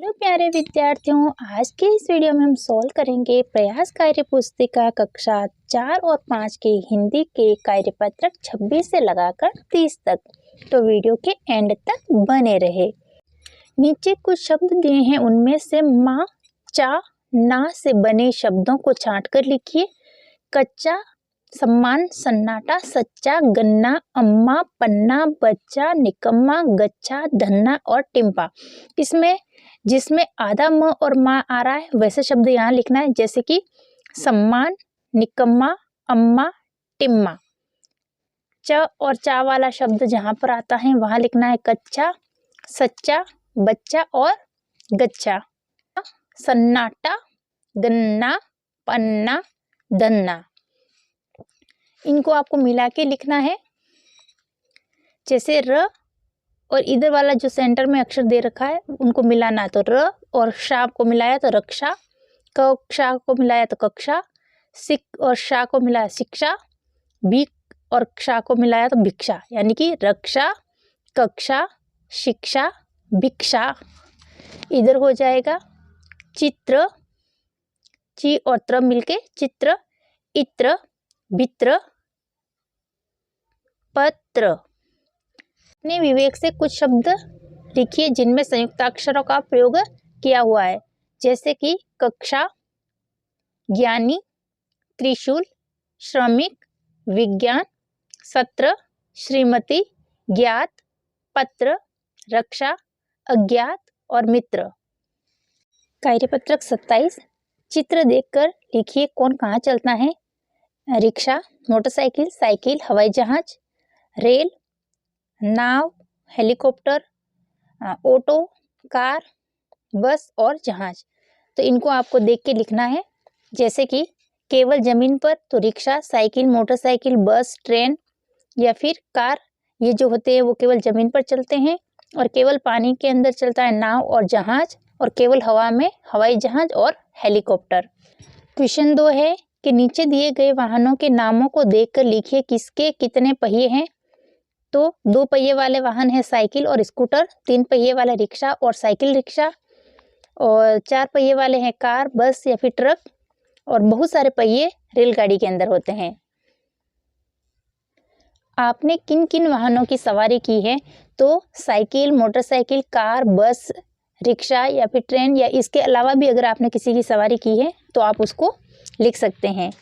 Hello प्यारे विद्यार्थियों, आज के इस वीडियो में हम सॉल्व करेंगे प्रयास कार्य पुस्तिका कक्षा 4 और 5 के हिंदी के कार्यपत्रक 26 से लगाकर 30 तक। तो वीडियो के एंड तक बने रहे। नीचे कुछ शब्द दिए हैं, उनमें से माँ, चा, ना से बने शब्दों को छांट कर लिखिए। कच्चा, सम्मान, सन्नाटा, सच्चा, गन्ना, अम्मा, पन्ना, बच्चा, निकम्मा, गच्छा, धन्ना और टिम्पा। इसमें जिसमें आधा म और माँ आ रहा है वैसे शब्द यहाँ लिखना है, जैसे कि सम्मान, निकम्मा, अम्मा, टिम्मा। च और चा वाला शब्द जहाँ पर आता है वहाँ लिखना है कच्चा, सच्चा, बच्चा और गच्छा। सन्नाटा, गन्ना, पन्ना, धन्ना, इनको आपको मिला के लिखना है। जैसे र और इधर वाला जो सेंटर में अक्षर दे रखा है उनको मिलाना, तो र और शा को मिलाया तो रक्षा, क क्षा को मिलाया तो कक्षा, सिक और शा को मिलाया शिक्षा, भिक और क्षा को मिलाया तो भिक्षा, यानी कि रक्षा, कक्षा, शिक्षा, भिक्षा। इधर हो जाएगा चित्र, ची और त्र मिलके चित्र, इत्र, भित्र, पत्र। अपने विवेक से कुछ शब्द लिखिए जिनमें संयुक्ताक्षरों का प्रयोग किया हुआ है, जैसे कि कक्षा, ज्ञानी, त्रिशूल, श्रमिक, विज्ञान, सत्र, श्रीमती, ज्ञात, पत्र, रक्षा, अज्ञात और मित्र। कार्यपत्रक 27, चित्र देखकर लिखिए कौन कहाँ चलता है। रिक्शा, मोटरसाइकिल, साइकिल, हवाई जहाज, रेल, नाव, हेलीकॉप्टर, ऑटो, कार, बस और जहाज। तो इनको आपको देख के लिखना है, जैसे कि केवल जमीन पर तो रिक्शा, साइकिल, मोटरसाइकिल, बस, ट्रेन या फिर कार, ये जो होते हैं वो केवल जमीन पर चलते हैं। और केवल पानी के अंदर चलता है नाव और जहाज, और केवल हवा में हवाई जहाज और हेलीकॉप्टर। क्वेश्चन 2 है कि नीचे दिए गए वाहनों के नामों को देखकर लिखिए किसके कितने पहिए हैं। तो 2 पहिए वाले वाहन है साइकिल और स्कूटर, 3 पहिए वाले रिक्शा और साइकिल रिक्शा, और 4 पहिए वाले हैं कार, बस या फिर ट्रक, और बहुत सारे पहिए रेलगाड़ी के अंदर होते हैं। आपने किन किन वाहनों की सवारी की है। तो साइकिल, मोटरसाइकिल, कार, बस, रिक्शा या फिर ट्रेन, या इसके अलावा भी अगर आपने किसी की सवारी की है तो आप उसको लिख सकते हैं।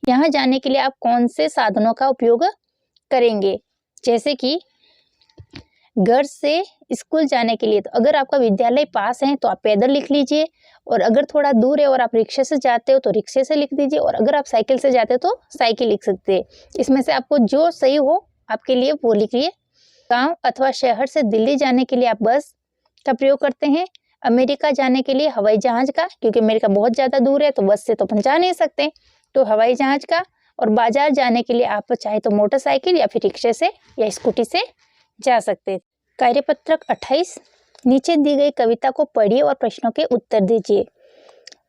यहाँ जाने के लिए आप कौन से साधनों का उपयोग करेंगे, जैसे कि घर से स्कूल जाने के लिए तो अगर आपका विद्यालय पास है तो आप पैदल लिख लीजिए, और अगर थोड़ा दूर है और आप रिक्शे से जाते हो तो रिक्शे से लिख दीजिए, और अगर आप साइकिल से जाते हो तो साइकिल लिख सकते हैं। इसमें से आपको जो सही हो आपके लिए वो लिखिए। गांव अथवा शहर से दिल्ली जाने के लिए आप बस का प्रयोग करते हैं। अमेरिका जाने के लिए हवाई जहाज का, क्योंकि अमेरिका बहुत ज़्यादा दूर है तो बस से तो पहुँचा नहीं सकते, तो हवाई जहाज का। और बाजार जाने के लिए आप चाहे तो मोटरसाइकिल या फिर रिक्शे से या स्कूटी से जा सकते हैं। कार्यपत्रक 28, नीचे दी गई कविता को पढ़िए और प्रश्नों के उत्तर दीजिए।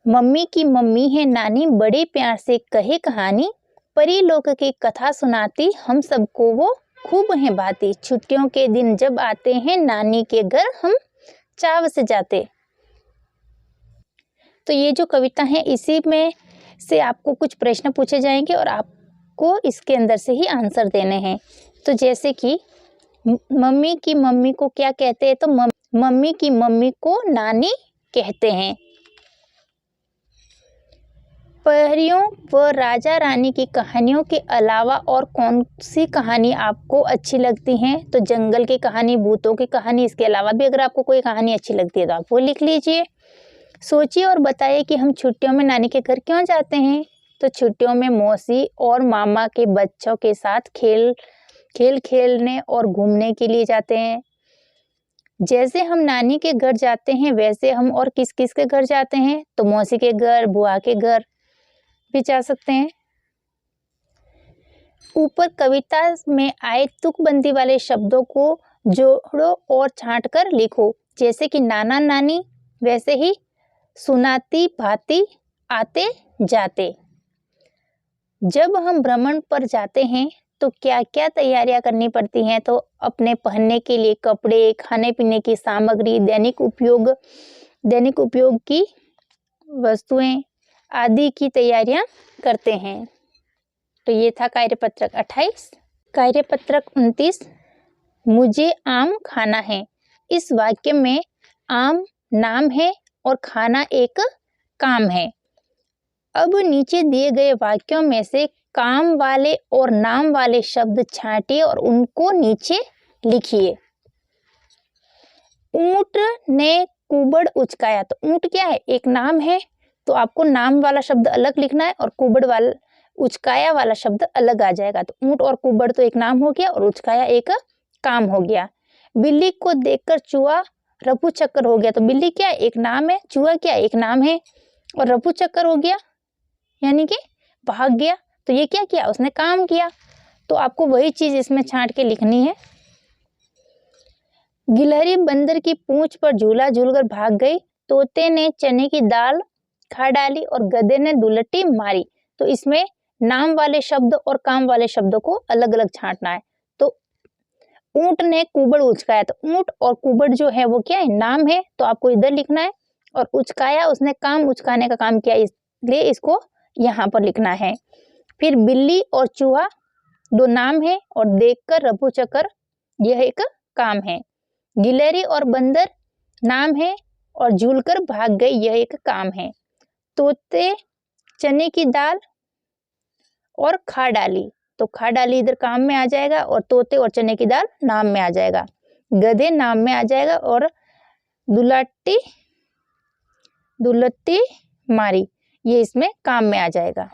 मम्मी की मम्मी है नानी, बड़े प्यार से कहे कहानी, परी लोक की कथा सुनाती, हम सबको वो खूब है बाती, छुट्टियों के दिन जब आते हैं नानी के घर हम चाव से जाते। तो ये जो कविता है इसी में से आपको कुछ प्रश्न पूछे जाएंगे और आपको इसके अंदर से ही आंसर देने हैं। तो जैसे कि मम्मी की मम्मी को क्या कहते हैं, तो मम्मी की मम्मी को नानी कहते हैं। परियों व राजा रानी की कहानियों के अलावा और कौन सी कहानी आपको अच्छी लगती हैं। तो जंगल की कहानी, भूतों की कहानी, इसके अलावा भी अगर आपको कोई कहानी अच्छी लगती है तो आप वो लिख लीजिए। सोचिए और बताइए कि हम छुट्टियों में नानी के घर क्यों जाते हैं। तो छुट्टियों में मौसी और मामा के बच्चों के साथ खेलने और घूमने के लिए जाते हैं। जैसे हम नानी के घर जाते हैं वैसे हम और किस किस के घर जाते हैं। तो मौसी के घर, बुआ के घर भी जा सकते हैं। ऊपर कविता में आए तुकबंदी वाले शब्दों को जोड़ो और छांट कर लिखो, जैसे कि नाना नानी, वैसे ही सुनाती भाती, आते जाते। जब हम भ्रमण पर जाते हैं तो क्या क्या तैयारियां करनी पड़ती हैं? तो अपने पहनने के लिए कपड़े, खाने पीने की सामग्री, दैनिक उपयोग की वस्तुएं आदि की तैयारियां करते हैं। तो ये था कार्यपत्रक 28। कार्यपत्रक 29, मुझे आम खाना है। इस वाक्य में आम नाम है और खाना एक काम है। अब नीचे दिए गए वाक्यों में से काम वाले और नाम वाले शब्द छांटिए और उनको नीचे लिखिए। ऊंट ने कुबड़ उचकाया। तो ऊंट क्या है? एक नाम है, तो आपको नाम वाला शब्द अलग लिखना है और कुबड़ वाला उचकाया वाला शब्द अलग आ जाएगा। तो ऊंट और कुबड़ तो एक नाम हो गया और उचकाया एक काम हो गया। बिल्ली को देखकर चूहा रफू चक्कर हो गया। तो बिल्ली क्या है? एक नाम है। चूहा क्या है? एक नाम है और रफू चक्कर हो गया यानी कि भाग गया। तो ये क्या किया? उसने काम किया। तो आपको वही चीज इसमें छांट के लिखनी है। गिलहरी बंदर की पूंछ पर झूला झूलकर भाग गई। तोते ने चने की दाल खा डाली और गधे ने दुलट्टी मारी। तो इसमें नाम वाले शब्द और काम वाले शब्दों को अलग अलग छांटना है। तो ऊंट ने कुबड़ उचकाया। तो ऊंट और कुबड़ जो है वो क्या है? नाम है, तो आपको इधर लिखना है। और उचकाया, उसने काम उचकाने का काम किया, इसलिए इसको यहाँ पर लिखना है। फिर बिल्ली और चूहा दो नाम है और देखकर रफू चक्कर यह एक काम है। गिलहरी और बंदर नाम है और झूलकर भाग गई, यह एक काम है। तोते चने की दाल और खा डाली। तो खा डाली इधर काम में आ जाएगा और तोते और चने की दाल नाम में आ जाएगा। गधे नाम में आ जाएगा और दुलट्टी मारी, ये इसमें काम में आ जाएगा।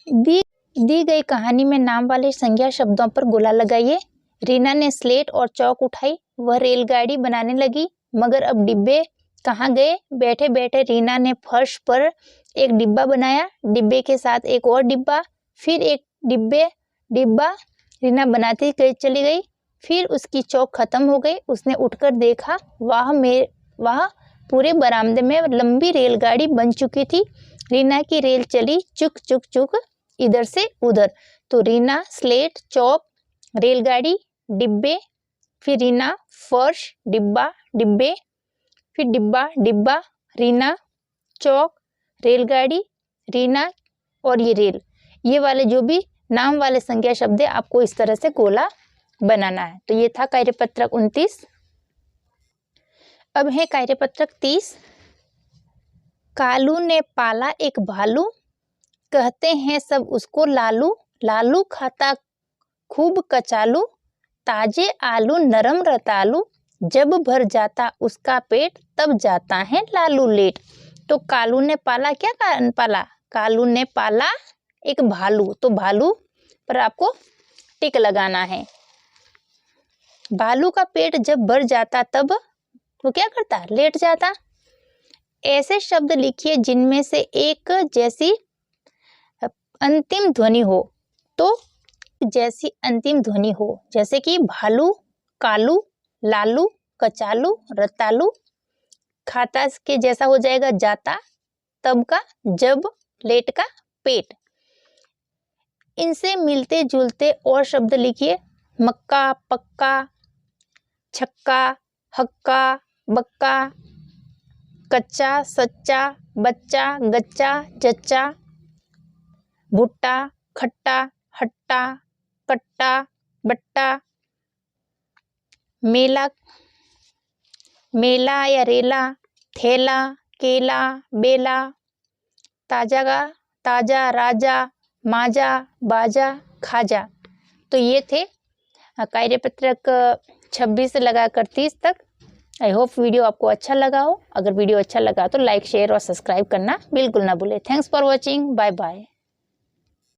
दी गई कहानी में नाम वाले संज्ञा शब्दों पर गोला लगाइए। रीना ने स्लेट और चौक उठाई। वह रेलगाड़ी बनाने लगी, मगर अब डिब्बे कहाँ गए? बैठे बैठे रीना ने फर्श पर एक डिब्बा बनाया, डिब्बे के साथ एक और डिब्बा, फिर एक डिब्बा रीना बनाती चली गई। फिर उसकी चौक खत्म हो गई। उसने उठकर देखा, वह पूरे बरामदे में लंबी रेलगाड़ी बन चुकी थी। रीना की रेल चली चुक चुक चुक इधर से उधर। तो रीना, स्लेट, चौक, रेलगाड़ी, डिब्बे, फिर रीना, फर्श, डिब्बा, डिब्बे, फिर डिब्बा, डिब्बा, रीना, चौक, रेलगाड़ी, रीना और ये रेल, ये वाले जो भी नाम वाले संज्ञा शब्द है आपको इस तरह से गोला बनाना है। तो ये था कार्यपत्रक 29। अब है कार्यपत्रक 30। कालू ने पाला एक भालू, कहते हैं सब उसको लालू। लालू खाता खूब कचालू, ताजे आलू नरम रतालू। जब भर जाता उसका पेट, तब जाता है लालू लेट। तो कालू ने पाला, क्या पाला? कालू ने पाला एक भालू। तो भालू पर आपको टिक लगाना है। भालू का पेट जब भर जाता तब वो क्या करता? लेट जाता। ऐसे शब्द लिखिए जिनमें से एक जैसी अंतिम ध्वनि हो। तो जैसी अंतिम ध्वनि हो, जैसे कि भालू, कालू, लालू, कचालू, रतालू। खाता के जैसा हो जाएगा जाता, तब का जब, लेट का पेट। इनसे मिलते जुलते और शब्द लिखिए। मक्का, पक्का, छक्का, हक्का, बक्का, कच्चा, सच्चा, बच्चा, गच्चा, जच्चा, भुट्टा, खट्टा, हट्टा, कट्टा, बट्टा, मेला या रेला, थैला, केला, बेला, ताजा, राजा, माजा, बाजा, खाजा। तो ये थे कार्यपत्रक 26 से लगाकर 30 तक। आई होप वीडियो आपको अच्छा लगा हो। अगर वीडियो अच्छा लगा तो लाइक, शेयर और सब्सक्राइब करना बिल्कुल ना भूलें। Thanks for watching. Bye bye.